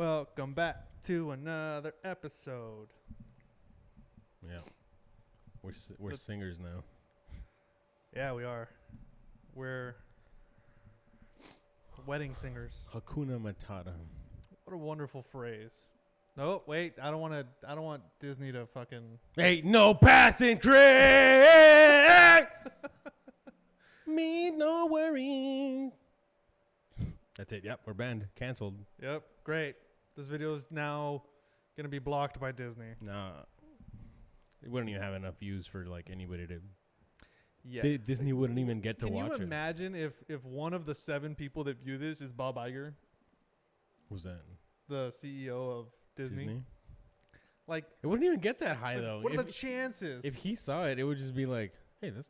Welcome back to another episode. Yeah, we're singers now. Yeah, we are. We're wedding singers. Hakuna My Tatas. What a wonderful phrase. No, wait. I don't want Disney to fucking. Ain't no passing train. Me no worries. That's it. Yep, we're banned. Canceled. Yep. Great. This video is now gonna be blocked by Disney. Nah, we wouldn't even have enough views for like anybody to. Yeah. Disney wouldn't even get to watch it. Can you imagine if one of the 7 people that view this is Bob Iger? Who's that? The CEO of Disney. Like, it wouldn't even get that high though. What are the chances? If he saw it, it would just be like, "Hey, that's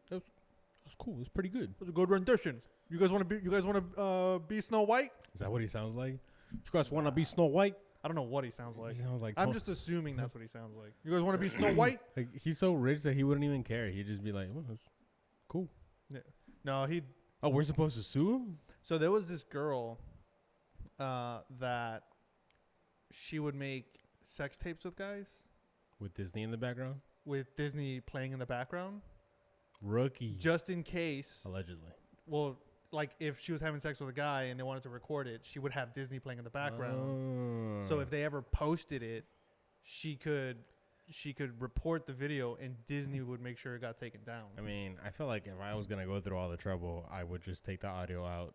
cool. It's pretty good. That's a good rendition. You guys want to be Snow White? Is that what he sounds like? You guys want to be Snow White? I don't know what he sounds like. He sounds like I'm just assuming that's what he sounds like. You guys want to be Snow White? Like, he's so rich that he wouldn't even care. He'd just be like, well, that's cool. Yeah. No, he. Oh, we're supposed to sue him? So there was this girl that she would make sex tapes with guys With Disney in the background? with Disney playing in the background, Rookie. just in case. Allegedly. Well, like if she was having sex with a guy and they wanted to record it, she would have Disney playing in the background. So if they ever posted it, she could report the video and Disney would make sure it got taken down. I mean, I feel like if I was going to go through all the trouble, I would just take the audio out.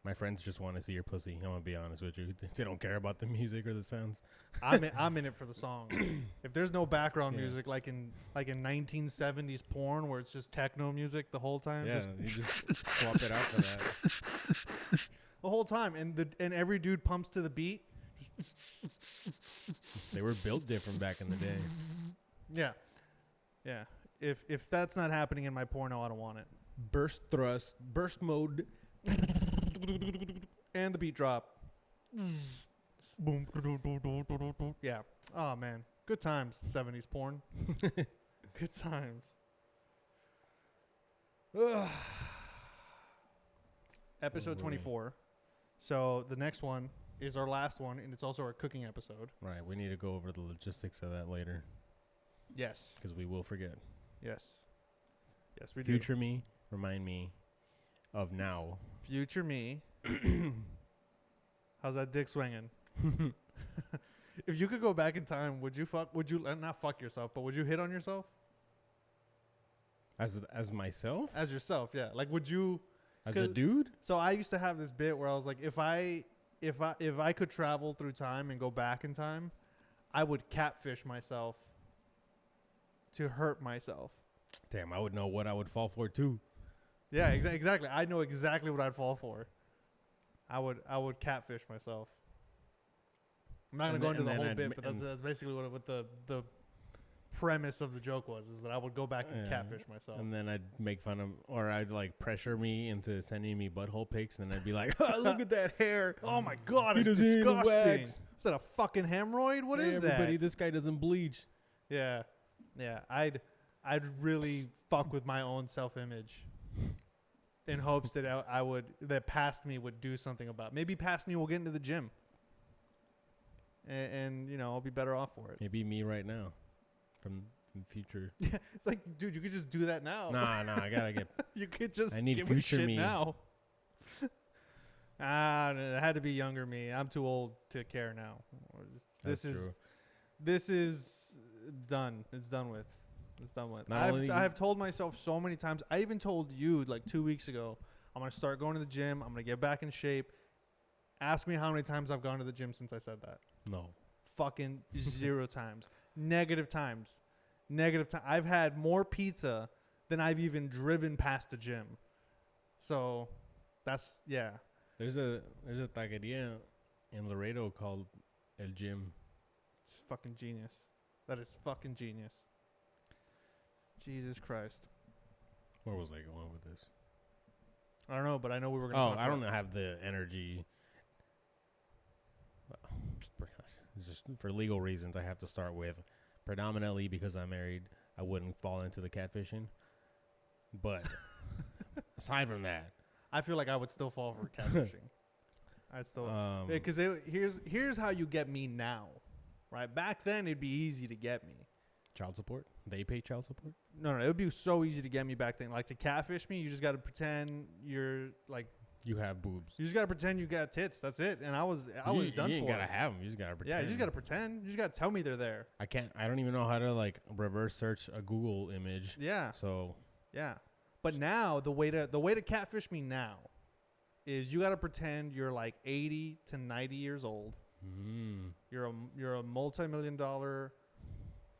My friends just want to see your pussy. I'm going to be honest with you. They don't care about the music or the sounds. I'm in it for the song. If there's no background music like in 1970s porn where it's just techno music the whole time, Yeah, you just swap it out for that. the whole time, and every dude pumps to the beat. They were built different back in the day. Yeah. If that's not happening in my porno, I don't want it. Burst thrust, burst mode. And the beat drop. Boom. Yeah. Oh man, good times. 70s porn. Good times. Episode 24. So the next one is our last one, and it's also our cooking episode. Right, we need to go over the logistics of that later. Yes. Because we will forget. Yes, we do. Future me, remind me of now. Future me. How's that dick swinging? If you could go back in time, would you not fuck yourself, but would you hit on yourself? As myself? As yourself, yeah. Like, would you? As a dude? So I used to have this bit where I was like, if I could travel through time and go back in time, I would catfish myself to hurt myself. Damn, I would know what I would fall for too. Yeah, exactly. I know exactly what I'd fall for. I would catfish myself. I'm not gonna go into the whole bit, but that's basically what the premise of the joke was, is that I would go back and catfish myself. And then I'd make fun of, or I'd like pressure me into sending me butthole pics, and then I'd be like, oh, look at that hair. Oh my God, it's disgusting. Is that a fucking hemorrhoid? What is that? Everybody, this guy doesn't bleach. Yeah. I'd really fuck with my own self-image in hopes that that past me would do something about it. Maybe past me will get into the gym. And I'll be better off for it. Maybe me right now from future. Yeah, it's like, dude, you could just do that now. Nah, I gotta get. You could just I need give future a shit me now. It had to be younger me. I'm too old to care now. This is done. It's done with. I have told myself so many times. I even told you like 2 weeks ago, I'm going to start going to the gym. I'm going to get back in shape. Ask me how many times I've gone to the gym since I said that. No. Fucking 0 times. Negative times. I've had more pizza than I've even driven past the gym. So that's, yeah. There's a taqueria in Laredo called El Gym. It's fucking genius. That is fucking genius. Jesus Christ. Where was I going with this? I don't know, but I know we were going to talk about. I don't have the energy. It's just for legal reasons, I have to start with predominantly because I'm married. I wouldn't fall into the catfishing. But aside from that, I feel like I would still fall for catfishing. I still because here's how you get me now, right? Back then it'd be easy to get me. Child support? They pay child support? No, it would be so easy to get me back then. Like to catfish me, you just got to pretend you're like you have boobs. You just got to pretend you got tits. That's it. And I was done for. You ain't gotta have them. You just gotta pretend. Yeah, you just gotta pretend. You just gotta tell me they're there. I don't even know how to like reverse search a Google image. Yeah. So. Yeah, but now the way to catfish me now is you got to pretend you're like 80 to 90 years old. Mm. You're a multi-million-dollar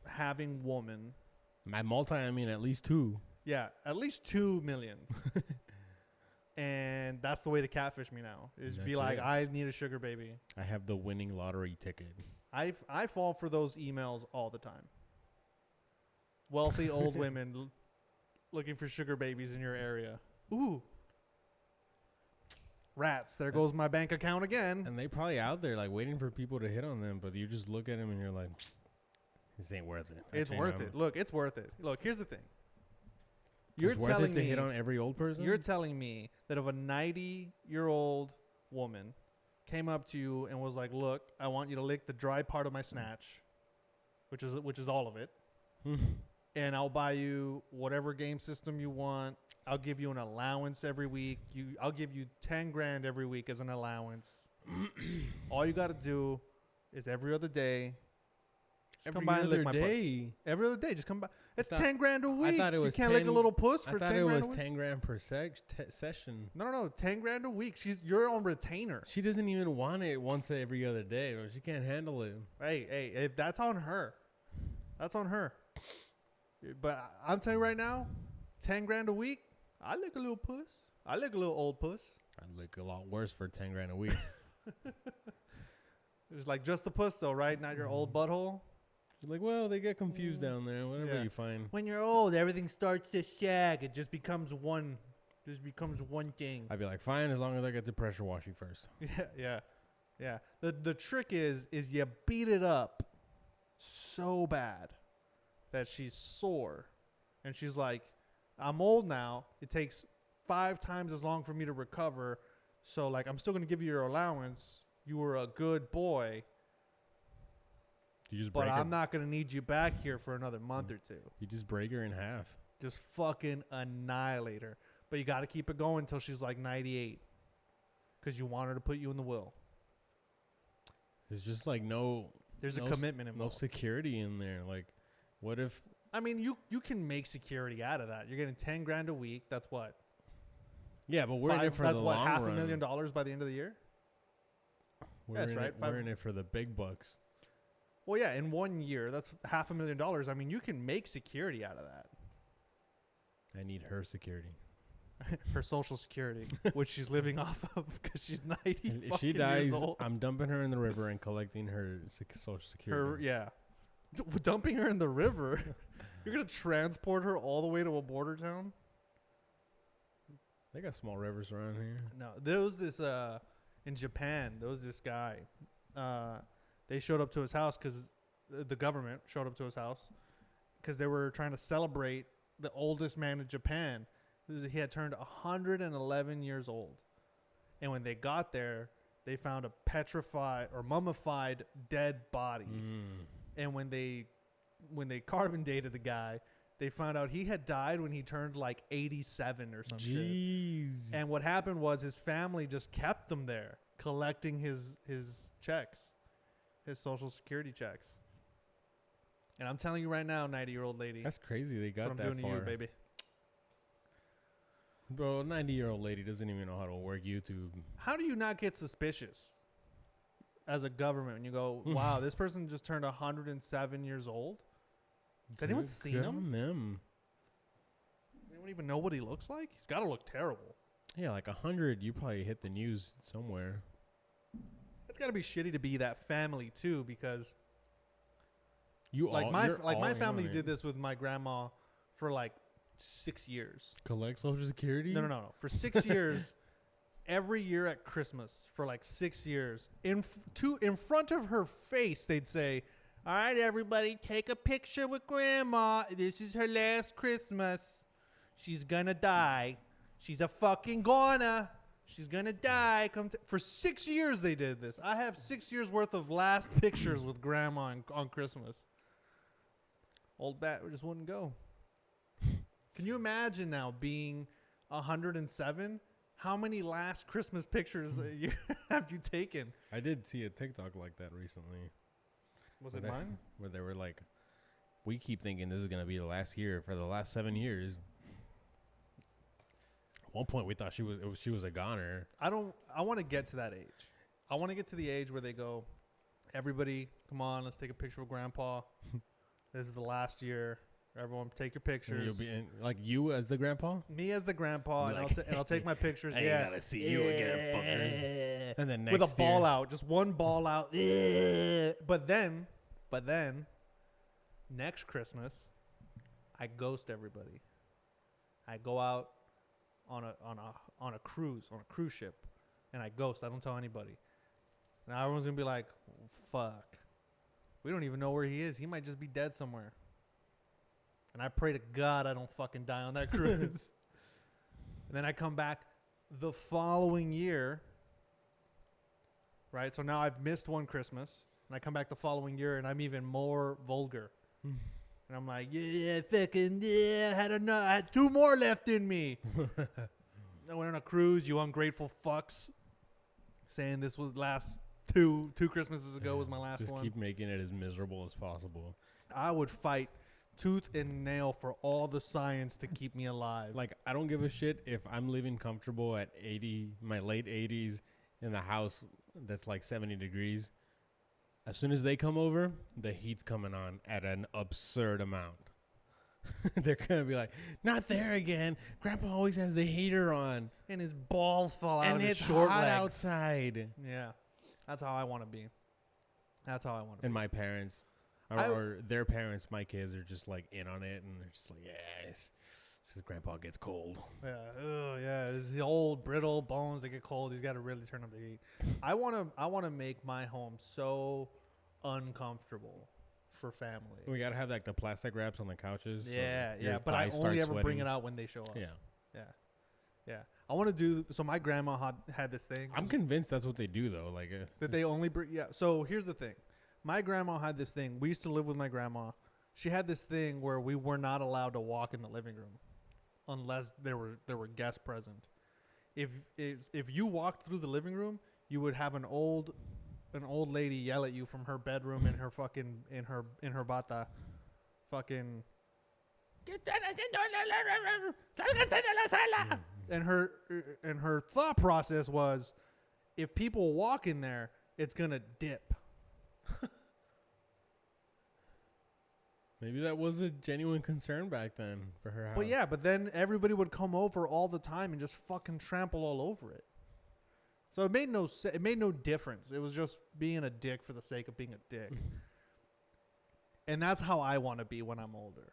having woman. My I mean at least 2. Yeah, at least 2 million. And that's the way to catfish me now. Is be like, I need a sugar baby. I have the winning lottery ticket. I fall for those emails all the time. Wealthy old women looking for sugar babies in your area. Ooh. Rats. There goes my bank account again. And they probably out there like waiting for people to hit on them, but you just look at them and you're like, this ain't worth it. It's worth it. Look, it's worth it. Look, here's the thing. You're telling me to hit on every old person? You're telling me that if a 90-year-old woman came up to you and was like, "Look, I want you to lick the dry part of my snatch," which is all of it, and I'll buy you whatever game system you want. I'll give you an allowance every week. I'll give you 10 grand every week as an allowance. All you got to do is every other day. Every other day. Every other day, just come by. It's 10 grand a week. I thought it was you can't lick a little puss for 10 grand a week. I thought it was 10 grand per session. No, 10 grand a week. You're on retainer. She doesn't even want it once every other day. She can't handle it. Hey, that's on her. That's on her. But I'm telling you right now, 10 grand a week. I lick a little puss. I lick a little old puss. I lick a lot worse for 10 grand a week. It's like just the puss though, right? Not your old butthole. You're like, well, they get confused down there. Whatever you find. When you're old, everything starts to shag. It just becomes one. One thing. I'd be like, fine, as long as I get to pressure wash you first. Yeah. The trick is you beat it up so bad that she's sore, and she's like, I'm old now. It takes 5 times as long for me to recover. So like, I'm still gonna give you your allowance. You were a good boy. But I'm not going to need you back here for another month or 2. You just break her in half. Just fucking annihilate her. But you got to keep it going until she's like 98. Because you want her to put you in the will. There's just like There's a commitment involved. No security in there. Like, what if... I mean, you can make security out of that. You're getting 10 grand a week. That's what? Yeah, but we're in it for the long run. That's what, $500,000 by the end of the year? That's right. We're in it for the big bucks. Well, yeah, in 1 year, that's $500,000. I mean, you can make security out of that. I need her security. Her Social Security, which she's living off of because she's 90 and if she dies, I'm dumping her in the river and collecting her Social Security. Dumping her in the river? You're going to transport her all the way to a border town? They got small rivers around here. No, there was this, in Japan, there was this guy, they showed up to his house because the government showed up to his house because they were trying to celebrate the oldest man in Japan. He had turned 111 years old. And when they got there, they found a petrified or mummified dead body. And when they carbon dated the guy, they found out he had died when he turned like 87 or some shit. And what happened was his family just kept him there, collecting his checks. His Social Security checks. And I'm telling you right now, 90-year-old lady. That's crazy. They got that far. What I'm doing to you, baby. Bro, a 90-year-old lady doesn't even know how to work YouTube. How do you not get suspicious as a government when you go, wow, this person just turned 107 years old? Has anyone seen him? Does anyone even know what he looks like? He's got to look terrible. Yeah, like 100, you probably hit the news somewhere. It's got to be shitty to be that family too, because my family did this with my grandma for like 6 years. Collect Social Security? No. For 6 years, every year at Christmas for like 6 years, in front of her face, they'd say, "All right, everybody, take a picture with Grandma. This is her last Christmas. She's gonna die. She's a fucking gonna." She's gonna die. For 6 years they did this. I have 6 years worth of last pictures with grandma on Christmas. Old bat just wouldn't go. Can you imagine now being 107? How many last Christmas pictures have you taken? I did see a TikTok like that recently. Was it mine? Where they were like, we keep thinking this is going to be the last year for the last 7 years. At one point, we thought she was a goner. I want to get to that age. I want to get to the age where they go, everybody, come on, let's take a picture of Grandpa. This is the last year. Everyone, take your pictures. And you'll be like you as the grandpa. Me as the grandpa, and I'll take my pictures. I ain't gotta see you again, fuckers. And then next with a ball out, just one ball out. But then, next Christmas, I ghost everybody. I go out on a cruise ship, and I ghost. I don't tell anybody. Now everyone's gonna be like, "Fuck, we don't even know where he is. He might just be dead somewhere." And I pray to God I don't fucking die on that cruise. And then I come back the following year. Right? So now I've missed one Christmas. And I come back the following year and I'm even more vulgar. And I'm like, I had 2 more left in me. I went on a cruise, you ungrateful fucks. Saying this was last two Christmases ago was my last one. Just keep making it as miserable as possible. I would fight tooth and nail for all the science to keep me alive. Like, I don't give a shit if I'm living comfortable at 80, my late 80s in a house that's like 70 degrees. As soon as they come over, the heat's coming on at an absurd amount. They're going to be like, not there again. Grandpa always has the heater on. And his balls fall out of his short legs. And it's hot outside. Yeah. That's how I want to be. And my parents... Or their parents, my kids, are just like in on it, and they're just like, yes, since Grandpa gets cold. Yeah, his old brittle bones, they get cold. He's got to really turn up the heat. I want to make my home so uncomfortable for family. We gotta have like the plastic wraps on the couches. Yeah. But I only ever bring it out when they show up. Yeah. I want to do so. My grandma had this thing. I'm convinced that's what they do though. Like that they only bring. Yeah. So here's the thing. My grandma had this thing. We used to live with my grandma. She had this thing where we were not allowed to walk in the living room unless there were guests present. If you walked through the living room, you would have an old lady yell at you from her bedroom in her bata, fucking. And her thought process was, if people walk in there, it's gonna dip. Maybe that was a genuine concern back then for her house. But then everybody would come over all the time and just fucking trample all over it. So it made no difference. It was just being a dick for the sake of being a dick. And that's how I want to be when I'm older.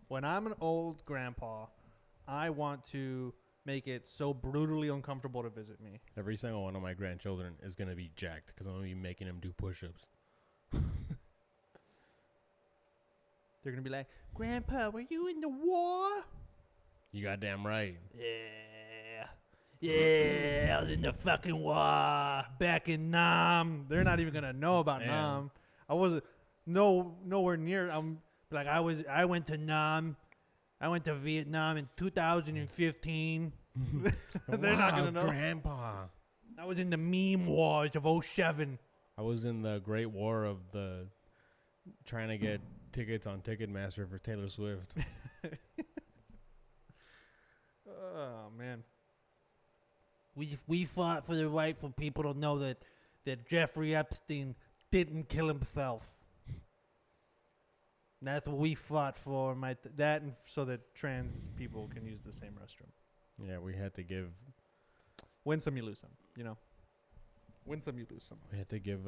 When I'm an old grandpa, I want to make it so brutally uncomfortable to visit me. Every single one of my grandchildren is going to be jacked because I'm going to be making them do push-ups. They're going to be like, Grandpa, were you in the war? You goddamn right. Yeah, I was in the fucking war back in Nam. They're not even going to know about Nam. I wasn't nowhere near. I'm like, I went to Nam. I went to Vietnam in 2015. They're not going to know. Grandpa. I was in the meme wars of 07. I was in the Great War of the trying to get tickets on Ticketmaster for Taylor Swift. Oh, man. We fought for the right for people to know that Jeffrey Epstein didn't kill himself. That's what we fought for. And so that trans people can use the same restroom. Yeah, we had to give... Win some, you lose some, you know? Win some, you lose some. We had to give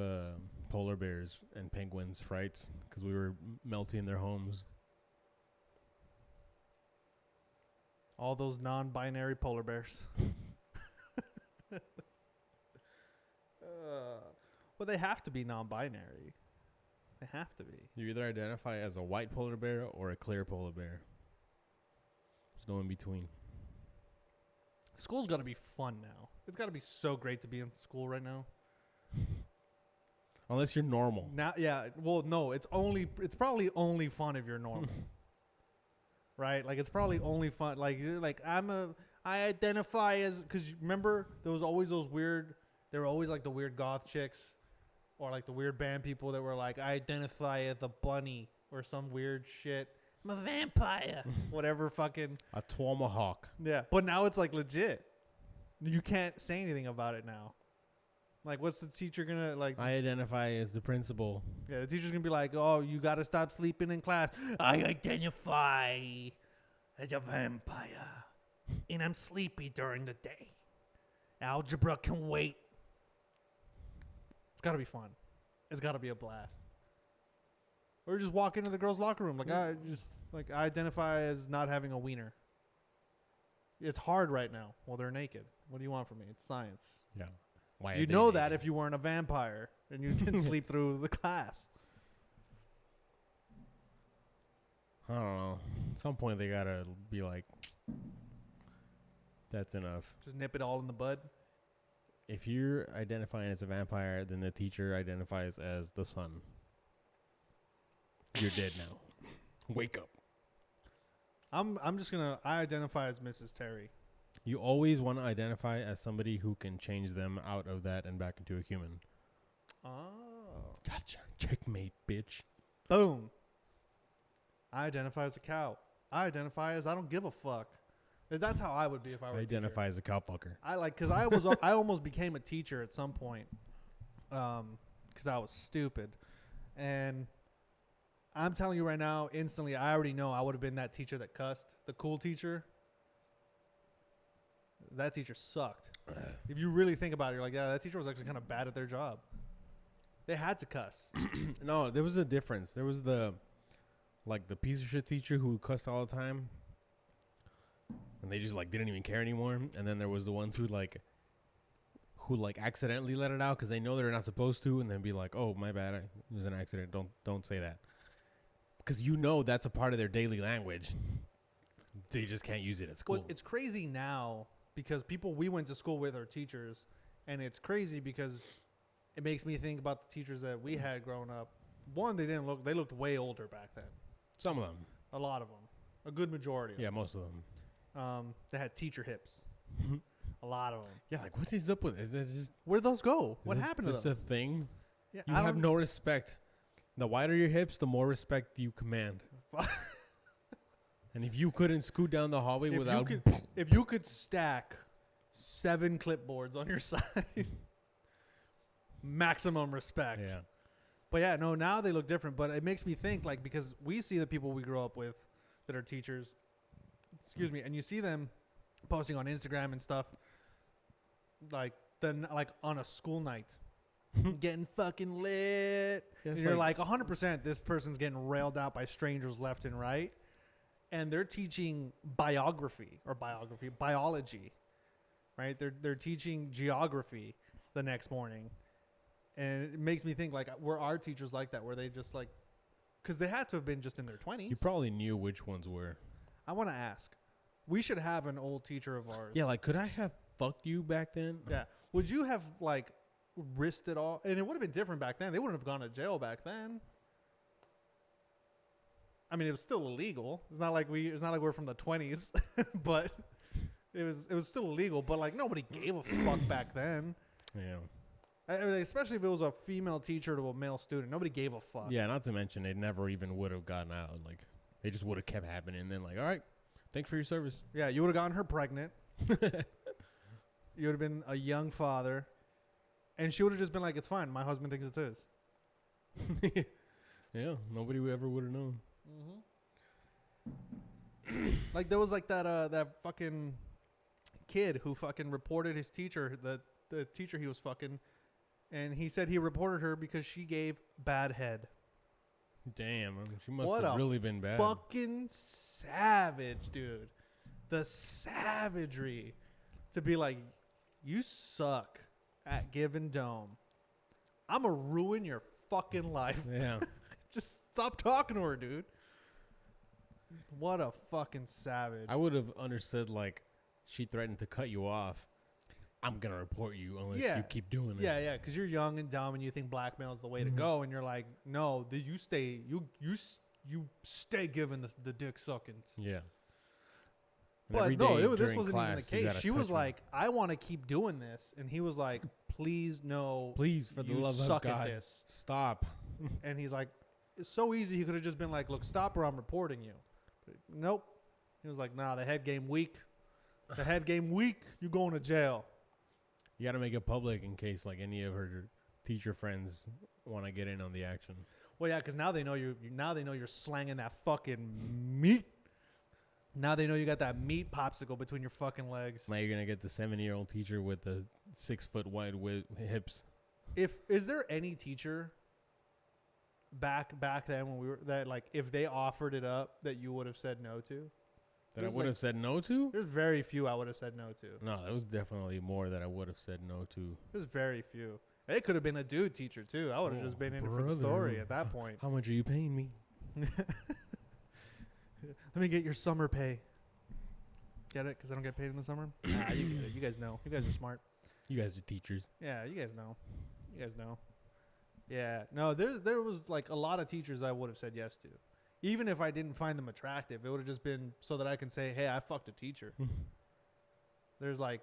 polar bears and penguins frights because we were melting their homes. All those non-binary polar bears. Well, they have to be non-binary. They have to be. You either identify as a white polar bear or a clear polar bear. There's no in between. School's got to be fun now. It's got to be so great to be in school right now. Unless you're normal. Now, yeah. Well, no. It's probably only fun if you're normal. Right? Like, it's probably only fun. Like, you're like, I identify as, because remember, there was always there were always like the weird goth chicks or like the weird band people that were like, I identify as a bunny or some weird shit. I'm a vampire. Whatever fucking. A tomahawk. Yeah. But now it's like legit. You can't say anything about it now. Like, what's the teacher gonna like? I identify as the principal. Yeah, the teacher's gonna be like, "Oh, you gotta stop sleeping in class." I identify as a vampire, and I'm sleepy during the day. Algebra can wait. It's gotta be fun. It's gotta be a blast. Or just walk into the girls' locker room like I identify as not having a wiener. It's hard right now. Well, they're naked. What do you want from me? It's science. Yeah. Why You'd know that if you weren't a vampire and you didn't sleep through the class. I don't know. At some point, they gotta be like, that's enough. Just nip it all in the bud. If you're identifying as a vampire, then the teacher identifies as the sun. You're dead now. Wake up. I identify as Mrs. Terry. You always want to identify as somebody who can change them out of that and back into a human. Oh. Gotcha. Checkmate, bitch. Boom. I identify as a cow. I identify as I don't give a fuck. That's how I would be if I were a identify teacher. as a cowfucker. Because I almost became a teacher at some point. Because I was stupid. And I'm telling you right now, instantly, I already know I would have been that teacher that cussed. The cool teacher. That teacher sucked. If you really think about it, you're like, yeah, that teacher was actually kind of bad at their job. They had to cuss. No, there was a difference. There was the piece of shit teacher who cussed all the time. And they just didn't even care anymore. And then there was the ones who accidentally let it out because they know they're not supposed to, and then be like, "Oh, my bad, it was an accident. Don't say that," because that's a part of their daily language. They just can't use it at school. Well, it's crazy now because people we went to school with are teachers, and it's crazy because it makes me think about the teachers that we had growing up. One, they looked way older back then. Some of them, a lot of them, a good majority. Yeah, most of them. They had teacher hips. A lot of them. Yeah, what is up with it? Is that just where'd those go? What happened to them? Is this a thing? Yeah, you have no respect. The wider your hips, the more respect you command. And if you couldn't scoot down the hallway if you could stack 7 clipboards on your side, maximum respect. Yeah. But yeah, no, now they look different. But it makes me think because we see the people we grew up with that are teachers. Excuse me, and you see them posting on Instagram and stuff, on a school night, getting fucking lit. Yeah, and you're 100%. This person's getting railed out by strangers left and right, and they're teaching biology, right? They're teaching geography the next morning, and it makes me think were our teachers like that? Were they just because they had to have been just in their 20s? You probably knew which ones were. I want to ask. We should have an old teacher of ours. Yeah, could I have fucked you back then? Yeah. Would you have risked it all? And it would have been different back then. They wouldn't have gone to jail back then. I mean, it was still illegal. It's not like we're from the 20s, but it was still illegal. But nobody gave a fuck back then. Yeah. Especially if it was a female teacher to a male student, nobody gave a fuck. Yeah, not to mention they never even would have gotten out. They just would have kept happening. And then all right, thanks for your service. Yeah, you would have gotten her pregnant. You would have been a young father. And she would have just been it's fine. My husband thinks it is. Yeah, nobody ever would have known. Mm-hmm. There was that fucking kid who fucking reported his teacher, the teacher he was fucking. And he said he reported her because she gave bad head. Damn, she must have really been bad. Fucking savage, dude. The savagery to be you suck at giving dome. I'm going to ruin your fucking life. Yeah. Just stop talking to her, dude. What a fucking savage. I would have understood, she threatened to cut you off. I'm gonna report you unless you keep doing it. Yeah, because you're young and dumb and you think blackmail is the way to go, and you're like, no, you stay giving the dick suckings. Yeah. But no, this wasn't even the case. She was like, I want to keep doing this, and he was like, please no, please for the love of God, this. Stop. And he's like, it's so easy. He could have just been like, look, stop or I'm reporting you. But nope. He was like, nah, the head game weak. The head game weak. You going to jail. You got to make it public in case like any of her teacher friends want to get in on the action. Well, yeah, because now they know you're slanging that fucking meat. Now they know you got that meat popsicle between your fucking legs. Now you're gonna get the 70-year-old teacher with the 6 foot wide hips. Is there any teacher back then when we were that like if they offered it up that you would have said no to? That I would have said no to? There's very few I would have said no to. No, there was definitely more that I would have said no to. There's very few. It could have been a dude teacher, too. I would have just been in it for the story at that point. How much are you paying me? Let me get your summer pay. Get it? Because I don't get paid in the summer? Nah, you get it. You guys know. You guys are smart. You guys are teachers. Yeah, you guys know. You guys know. Yeah. No, there was like a lot of teachers I would have said yes to. Even if I didn't find them attractive, it would have just been so that I can say, hey, I fucked a teacher. There's like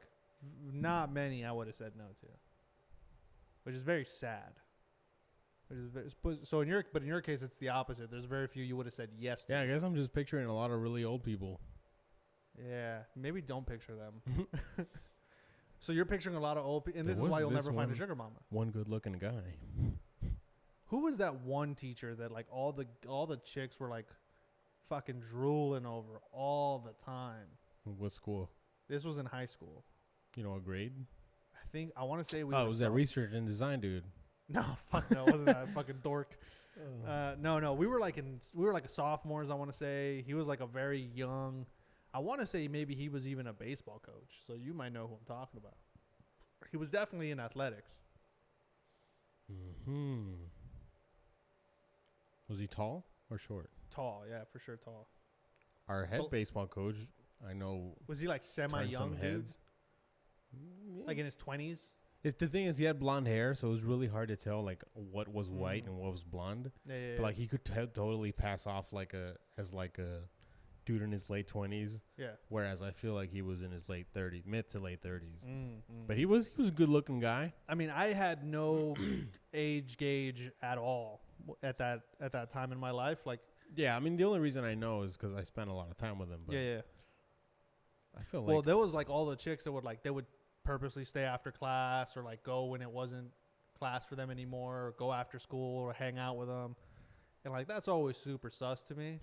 not many I would have said no to, which is very sad. So in your case, it's the opposite. There's very few you would have said yes to. Yeah, I guess I'm just picturing a lot of really old people. Yeah, maybe don't picture them. So you're picturing a lot of old people, and this is why you'll never find a sugar mama. One good-looking guy. Who was that one teacher that like all the chicks were like fucking drooling over all the time? What school? This was in high school. You know what grade? I want to say we. Oh, it was that research and design dude. No, fuck no, it wasn't that fucking dork. No, we were like sophomores. I want to say he was like a very young. I want to say maybe he was even a baseball coach. So you might know who I'm talking about. He was definitely in athletics. Was he tall or short? Tall, yeah, for sure tall. Our head baseball coach, I know. Was he like semi-young dudes? Yeah. Like in his 20s? The thing is, he had blonde hair, so it was really hard to tell like what was white and what was blonde. Yeah. But like he could totally pass off as a dude in his late 20s. Yeah. Whereas I feel like he was in his mid to late 30s. But he was a good looking guy. I mean, I had no age gauge at all at that time in my life. Like, yeah, I mean, the only reason I know is because I spent a lot of time with him. But yeah. I feel like. Well, there was like all the chicks that would purposely stay after class or like go when it wasn't class for them anymore, or go after school or hang out with them, and like that's always super sus to me.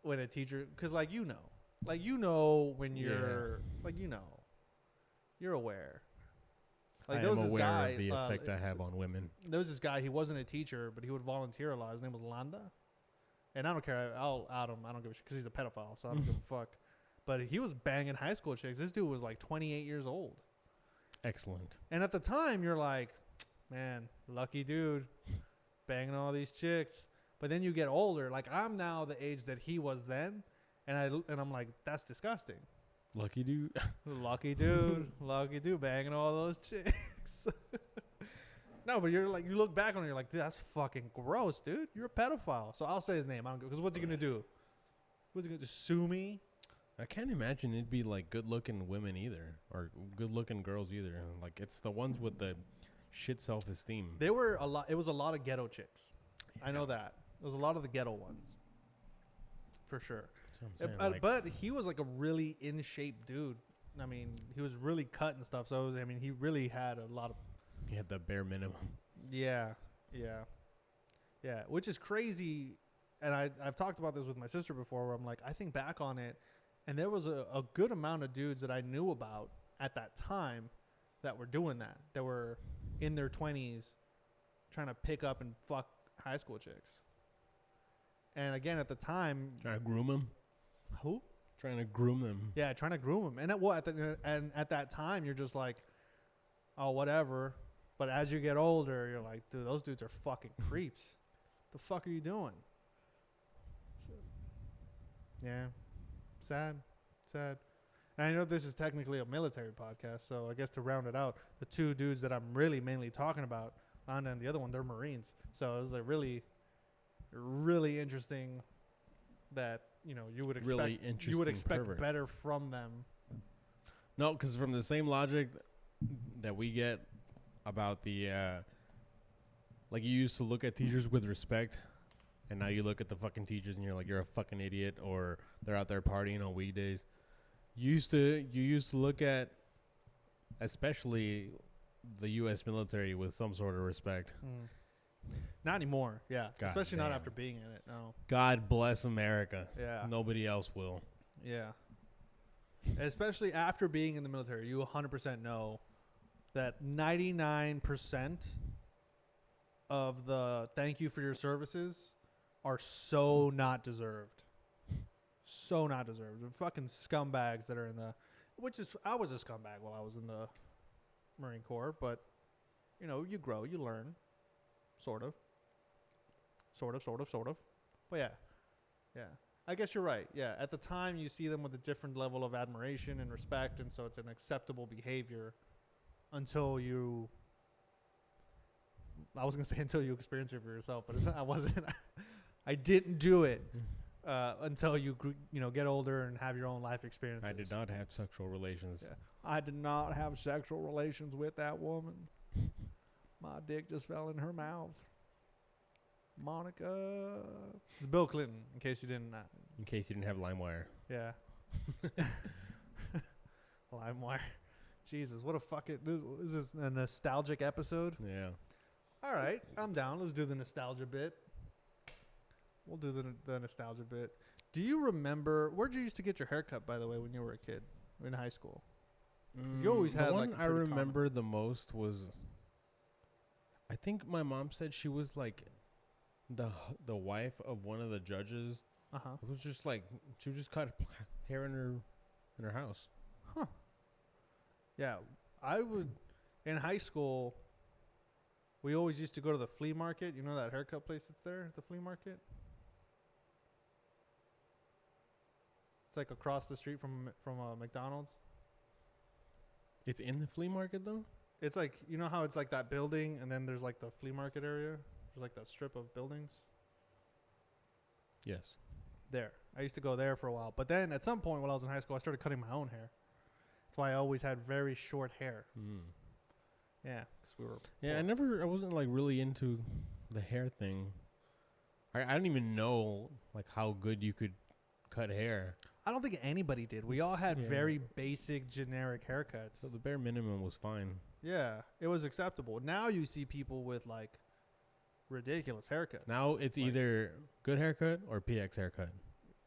When a teacher, because like you know when you're you're aware. Like I am aware of the effect I have on women. There was this guy. He wasn't a teacher, but he would volunteer a lot. His name was Landa, and I don't care. I'll out him. I don't give a shit because he's a pedophile, so I don't give a fuck. But he was banging high school chicks. This dude was like 28 years old. Excellent. And at the time, you're like, man, lucky dude, banging all these chicks. But then you get older. Like I'm now the age that he was then, and I'm like, that's disgusting. Lucky dude. Lucky dude, banging all those chicks. No, but you're like, you look back on it, you're like, dude, that's fucking gross, dude. You're a pedophile. So I'll say his name. I don't because what's he gonna do? What's he gonna do? Sue me? I can't imagine it'd be like good-looking women either, or good-looking girls either. Like it's the ones with the shit self-esteem. They were a lot. It was a lot of ghetto chicks. Yeah. I know that. It was a lot of the ghetto ones, for sure. But he was like a really in shape dude. I mean, he was really cut and stuff. So he really had a lot of. He had the bare minimum. Yeah, which is crazy. And I've talked about this with my sister before, where I'm like, I think back on it. And there was a good amount of dudes that I knew about at that time that were doing that. That were in their 20s trying to pick up and fuck high school chicks. And again, at the time... Trying to groom them? Who? Trying to groom them. Yeah, trying to groom them. And at that time, you're just like, oh, whatever. But as you get older, you're like, dude, those dudes are fucking creeps. The fuck are you doing? So, yeah. Sad. And I know this is technically a military podcast, so I guess to round it out, the two dudes that I'm really mainly talking about, Anna and the other one, they're Marines. So it was like really, really interesting that you would expect better from them. No, because from the same logic that we get about the like you used to look at teachers with respect, and now you look at the fucking teachers and you're like, you're a fucking idiot, or they're out there partying on weekdays. You used to look at, especially the U.S. military, with some sort of respect. Not anymore. Yeah, God especially damn. not after being in it. No. God bless America. Yeah. Nobody else will. Yeah. Especially after being in the military, you 100% know that 99% of the thank you for your services are so not deserved. So not deserved. The fucking scumbags that are in I was a scumbag while I was in the Marine Corps, but you grow, you learn. Sort of. But yeah. I guess you're right. Yeah. At the time, you see them with a different level of admiration and respect, and so it's an acceptable behavior until you. I was gonna say until you experience it for yourself, but I wasn't. I didn't do it until you get older and have your own life experiences. I did not have sexual relations. Yeah. I did not have sexual relations with that woman. My dick just fell in her mouth. Monica. It's Bill Clinton, in case you didn't have LimeWire. Yeah. LimeWire. Jesus, what a fucking... Is this a nostalgic episode? Yeah. All right, I'm down. Let's do the nostalgia bit. We'll do the nostalgia bit. Do you remember... Where'd you used to get your haircut, by the way, when you were a kid? In high school? You always had, the one I remember the most was... I think my mom said she was like the wife of one of the judges. It was just like she would just cut hair in her house. Huh. Yeah, I would in high school. We always used to go to the flea market. You know that haircut place that's there, the flea market. It's like across the street from McDonald's. It's in the flea market though. It's like, you know how it's like that building and then there's like the flea market area? There's like that strip of buildings. Yes. There. I used to go there for a while. But then at some point when I was in high school, I started cutting my own hair. That's why I always had very short hair. Yeah. Cause we were I wasn't like really into the hair thing. I don't even know like how good you could cut hair. I don't think anybody did. We all had very basic generic haircuts. So the bare minimum was fine. Yeah, it was acceptable. Now you see people with like ridiculous haircuts. Now it's either good haircut or PX haircut.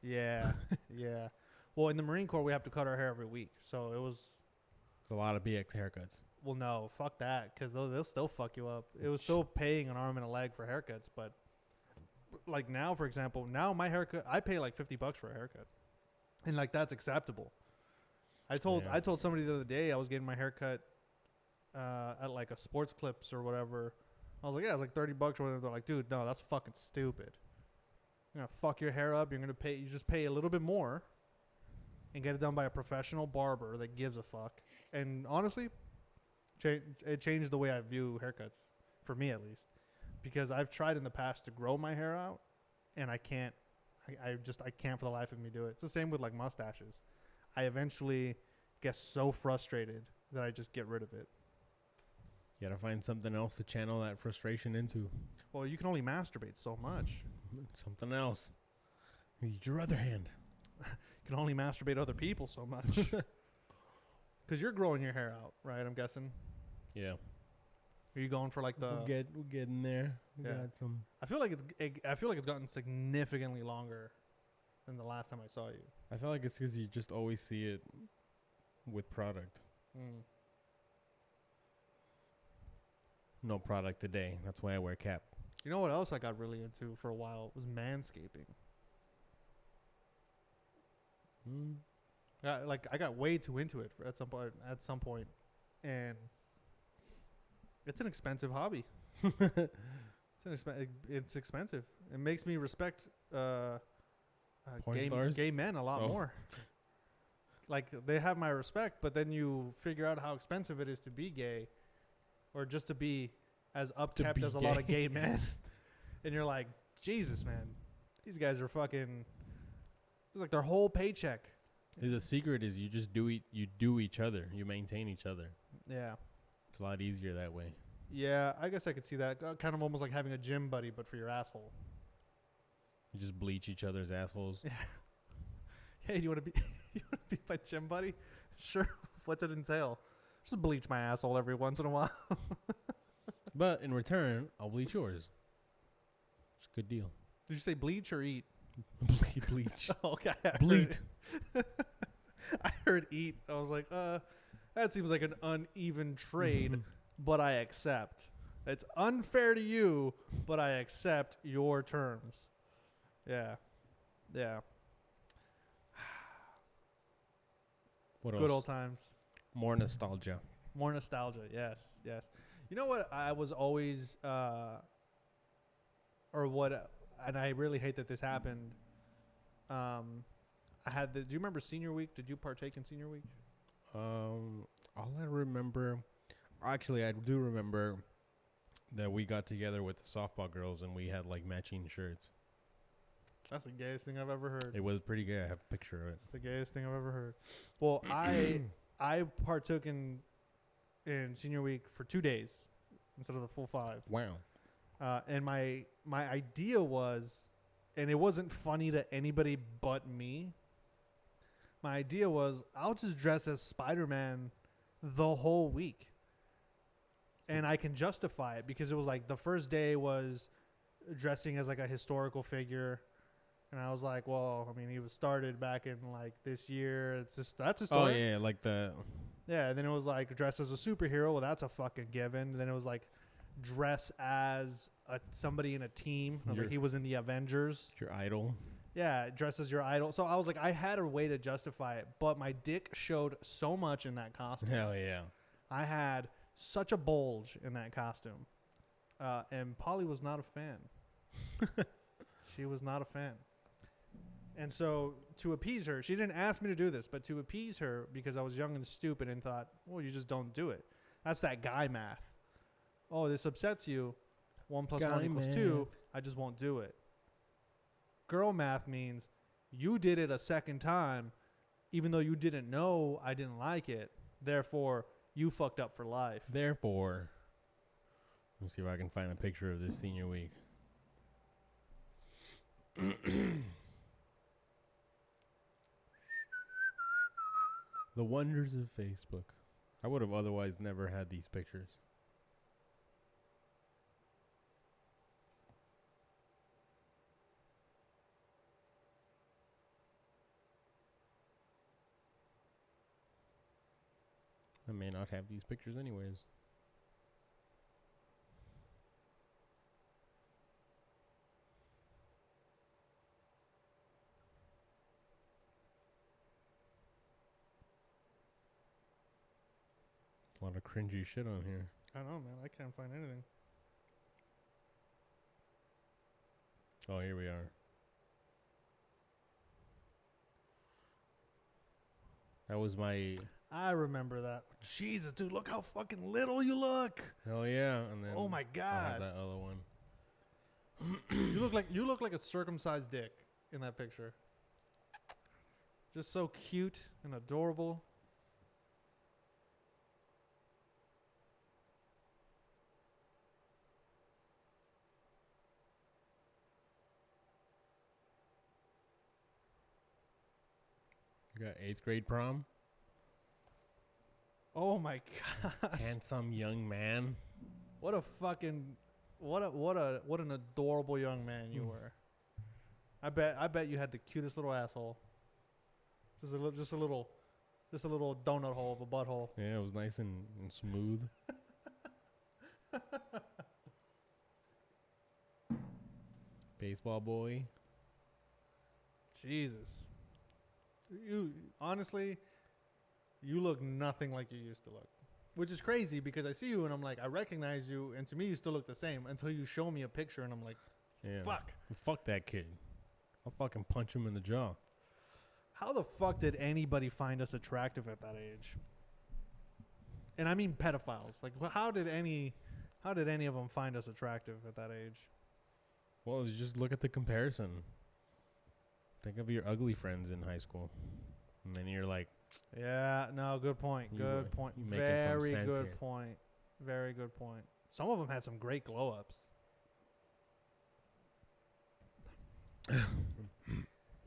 Yeah, yeah. Well, in the Marine Corps, we have to cut our hair every week, so it's a lot of PX haircuts. Well, no, fuck that, because they'll still fuck you up. It was still paying an arm and a leg for haircuts, but like now, for example, my haircut, I pay like $50 for a haircut, and like that's acceptable. I told somebody the other day I was getting my haircut at like a Sports Clips or whatever. I was like, yeah, it's like $30 or whatever. They're like, dude, no, that's fucking stupid. You're gonna fuck your hair up. You just pay a little bit more and get it done by a professional barber that gives a fuck. And honestly, it changed the way I view haircuts, for me at least, because I've tried in the past to grow my hair out, and I can't. I can't for the life of me do it. It's the same with like mustaches. I eventually get so frustrated that I just get rid of it. You gotta find something else to channel that frustration into. Well, you can only masturbate so much. Something else. Use your other hand. You can only masturbate other people so much. Because you're growing your hair out, right? I'm guessing. Yeah. Are you going for like the? We'll get in there. Got some. I feel like it's gotten significantly longer than the last time I saw you. I feel like it's because you just always see it with product. No product today. That's why I wear a cap. You know what else I got really into for a while was manscaping. I got way too into it at some point, and it's an expensive hobby. It's expensive. It makes me respect gay men a lot more. like they have my respect, but then you figure out how expensive it is to be gay, or just to be as upkept as a lot of gay men, and you're like, Jesus, man, these guys are fucking. It's like their whole paycheck. The secret is you just do each other. You maintain each other. Yeah, it's a lot easier that way. Yeah, I guess I could see that. Kind of almost like having a gym buddy, but for your asshole. You just bleach each other's assholes. Yeah. Hey, do you want to be my gym buddy? Sure. What's it entail? Just bleach my asshole every once in a while. But in return, I'll bleach yours. It's a good deal. Did you say bleach or eat? Bleach. Okay. Bleat. I heard eat. I was like, that seems like an uneven trade, but I accept. It's unfair to you, but I accept your terms. Yeah. Yeah. What Good else? old times. More nostalgia. More nostalgia. Yes. Yes. You know what I was always, and I really hate that this happened. Do you remember senior week? Did you partake in senior week? All I remember, actually, I do remember that we got together with the softball girls and we had like matching shirts. That's the gayest thing I've ever heard. It was pretty gay. I have a picture of it. It's the gayest thing I've ever heard. Well, I partook in senior week for 2 days instead of the full 5. Wow. And my idea was, and it wasn't funny to anybody but me. My idea was I'll just dress as Spider-Man the whole week. And I can justify it because it was like the first day was dressing as like a historical figure. And I was like, well, I mean, he was started back in like this year. It's just, that's a story. Oh, yeah. Like the. Yeah. And then it was like dress as a superhero. Well, that's a fucking given. And then it was like dress as somebody in a team. I was like, he was in the Avengers. Your idol. Yeah. Dress as your idol. So I was like, I had a way to justify it, but my dick showed so much in that costume. Hell yeah. I had such a bulge in that costume. And Polly was not a fan. She was not a fan. And so to appease her, she didn't ask me to do this, but to appease her because I was young and stupid and thought, well, you just don't do it. That's that guy math. Oh, this upsets you. 1 + 1 = 2. I just won't do it. Girl math means you did it a second time, even though you didn't know I didn't like it. Therefore, you fucked up for life. Therefore, let me see if I can find a picture of this senior week. The wonders of Facebook. I would have otherwise never had these pictures. I may not have these pictures anyways. A lot of cringy shit on here. I don't know, man. I can't find anything. Oh, here we are. That was my... I remember that. Jesus, dude, look how fucking little you look. Hell yeah. And then oh my I God. have that other one. You look like a circumcised dick in that picture. Just so cute and adorable. You got 8th grade prom. Oh my God. Handsome young man. What a fucking what an adorable young man you were. I bet you had the cutest little asshole. Just a little donut hole of a butthole. Yeah, it was nice and smooth. Baseball boy. Jesus. You honestly, you look nothing like you used to look. Which is crazy because I see you and I'm like, I recognize you, and to me you still look the same until you show me a picture and I'm like, Yeah. fuck. Fuck that kid. I'll fucking punch him in the jaw. how the fuck did anybody find us attractive at that age? And I mean pedophiles. Like, how did any of them find us attractive at that age? Well, just look at the comparison. Think of your ugly friends in high school. And then you're like... Yeah, no, good point. Good point. Very good point. Very good point. Some of them had some great glow-ups.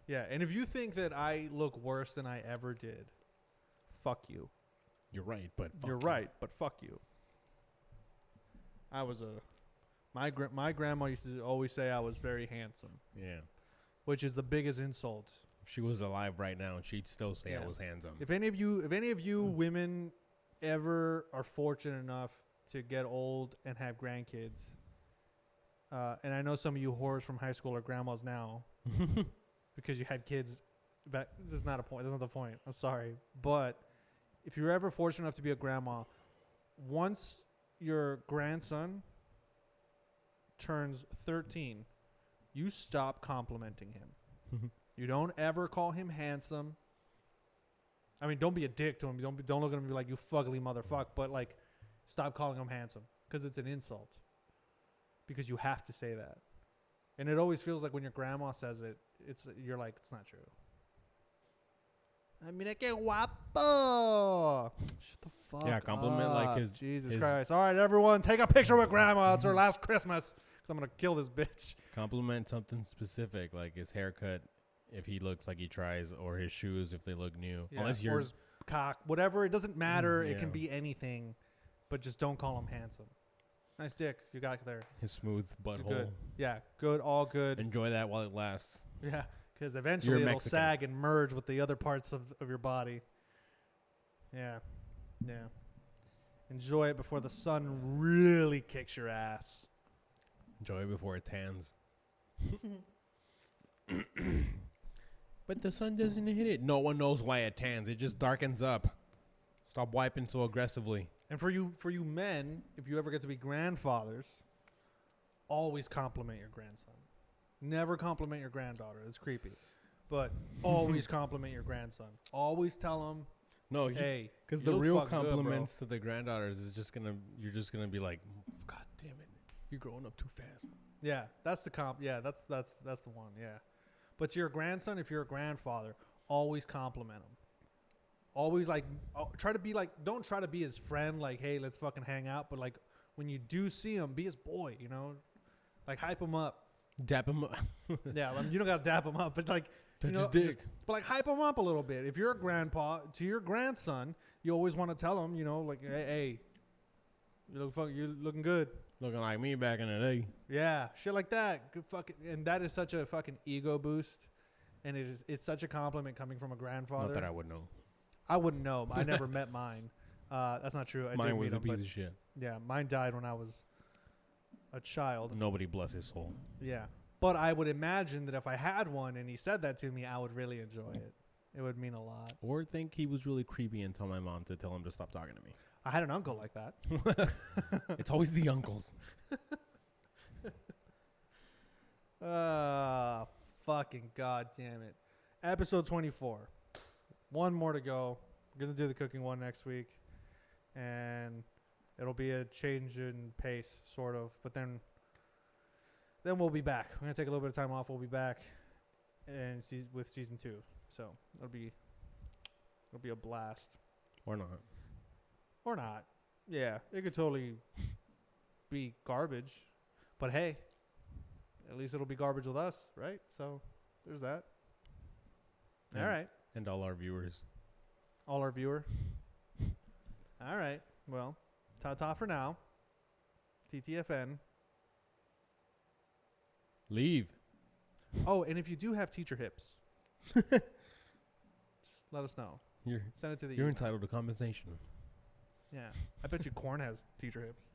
Yeah, and if you think that I look worse than I ever did, fuck you. You're right, but fuck you. I was my grandma used to always say I was very handsome. Yeah. Which is the biggest insult. If she was alive right now, she'd still say I was handsome. If any of you women ever are fortunate enough to get old and have grandkids, and I know some of you whores from high school are grandmas now because you had kids back. This is not a point. That's not the point. I'm sorry. But if you're ever fortunate enough to be a grandma, once your grandson turns 13, you stop complimenting him. You don't ever call him handsome. I mean, don't be a dick to him. Don't look at him and be like, you fugly motherfucker. But, like, stop calling him handsome because it's an insult. Because you have to say that. And it always feels like when your grandma says it, you're like, it's not true. I mean, que guapo. Shut the fuck up. Yeah, compliment like his... Jesus Christ. All right, everyone, take a picture with grandma. It's her last Christmas because I'm going to kill this bitch. Compliment something specific, like his haircut if he looks like he tries, or his shoes if they look new. Yeah, or his cock, whatever. It doesn't matter. It can be anything, but just don't call him handsome. Nice dick you got there. His smooth butthole. Good. Yeah, good, all good. Enjoy that while it lasts. Yeah, because eventually it'll sag and merge with the other parts of your body. Yeah, yeah. Enjoy it before the sun really kicks your ass. Enjoy it before it tans. But the sun doesn't hit it. No one knows why it tans. It just darkens up. Stop wiping so aggressively. And for you men, if you ever get to be grandfathers, always compliment your grandson. Never compliment your granddaughter. It's creepy. But always compliment your grandson. Always tell him, no, hey, because the real compliments to the granddaughters is you're just gonna be like, God damn it, you're growing up too fast. Yeah, that's the comp. Yeah, that's the one. Yeah. But to your grandson, if you're a grandfather, always compliment him. Always try to be like, don't try to be his friend. Like, hey, let's fucking hang out. But like, when you do see him, be his boy. You know, like hype him up, dap him up. Yeah, I mean, you don't gotta dap him up, but like, touch his dick. But like, hype him up a little bit. If you're a grandpa, to your grandson, you always want to tell him, you know, like, hey, you're looking good. Looking like me back in the day. Yeah, shit like that. Good fucking, and that is such a fucking ego boost, and it's such a compliment coming from a grandfather. Not that I would know. I wouldn't know. I never met mine. That's not true. Mine was a piece of shit. Yeah, mine died when I was a child. Nobody bless his soul. Yeah, but I would imagine that if I had one and he said that to me, I would really enjoy it. It would mean a lot. Or think he was really creepy and tell my mom to tell him to stop talking to me. I had an uncle like that. It's always the uncles. Fucking goddamn it. Episode 24. One more to go. We're going to do the cooking one next week. And it'll be a change in pace, sort of. But then we'll be back. We're going to take a little bit of time off. We'll be back and with season 2. So it'll be a blast. Or not. Or not. Yeah, it could totally be garbage. But hey, at least it'll be garbage with us, right? So there's that. All right. And all our viewers. All our viewer. All right. Well, ta-ta for now. TTFN. Leave. Oh, and if you do have teacher hips, just let us know. Send it to the You're entitled to compensation. Yeah. I bet you Corn has teacher hips.